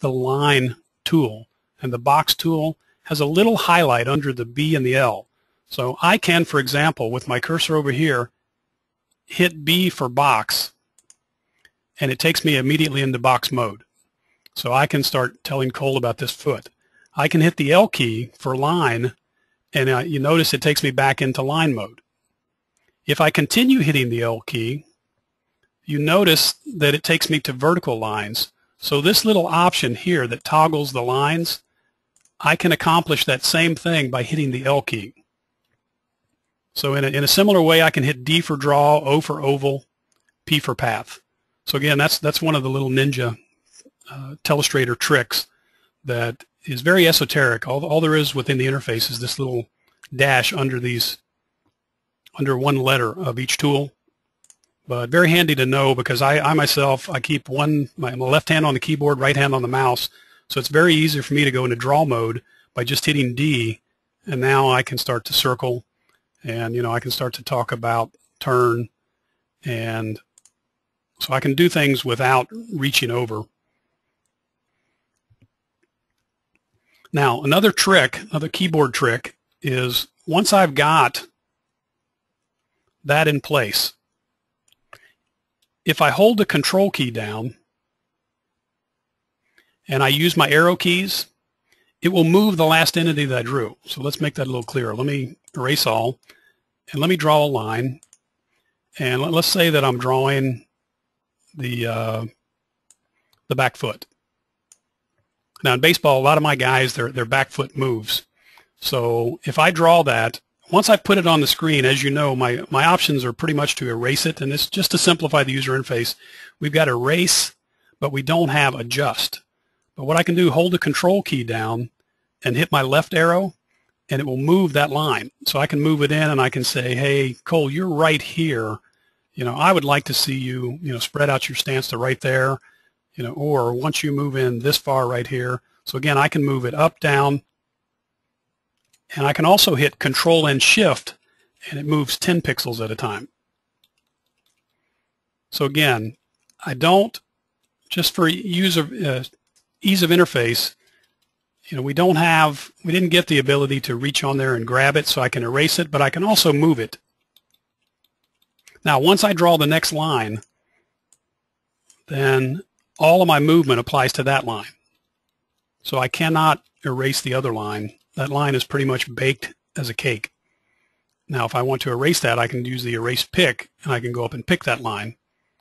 the line tool, and the box tool has a little highlight under the B and the L. So I can, for example, with my cursor over here, hit B for box, and it takes me immediately into box mode. So I can start telling Cole about this foot. I can hit the L key for line, and you notice it takes me back into line mode. If I continue hitting the L key, you notice that it takes me to vertical lines. So this little option here that toggles the lines, I can accomplish that same thing by hitting the L key. So in a similar way, I can hit D for draw, O for oval, P for path. So again, that's one of the little ninja Telestrator tricks that is very esoteric. All there is within the interface is this little dash under one letter of each tool. But very handy to know, because I myself keep my left hand on the keyboard, right hand on the mouse. So it's very easy for me to go into draw mode by just hitting D, and now I can start to circle, and I can start to talk about turn, and so I can do things without reaching over. Now another keyboard trick is, once I've got that in place, if I hold the control key down and I use my arrow keys, it will move the last entity that I drew. So let's make that a little clearer. Let me erase all, and let me draw a line. And let's say that I'm drawing the back foot. Now in baseball, a lot of my guys, their back foot moves. So if I draw that, once I put it on the screen, as you know, my options are pretty much to erase it, and it's just to simplify the user interface. We've got erase, but we don't have adjust. But what I can do, hold the control key down and hit my left arrow, and it will move that line. So I can move it in, and I can say, hey, Cole, you're right here. I would like to see you, spread out your stance to right there, or once you move in this far right here. So again, I can move it up, down, and I can also hit Control and Shift, and it moves 10 pixels at a time. So again, I don't, just for ease of interface, we didn't get the ability to reach on there and grab it, so I can erase it, but I can also move it. Now, once I draw the next line, then all of my movement applies to that line. So I cannot erase the other line. That line is pretty much baked as a cake. Now, if I want to erase that, I can use the erase pick, and I can go up and pick that line.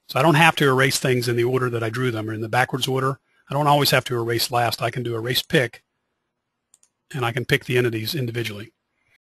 So I don't have to erase things in the order that I drew them, or in the backwards order. I don't always have to erase last. I can do erase pick, and I can pick the entities individually.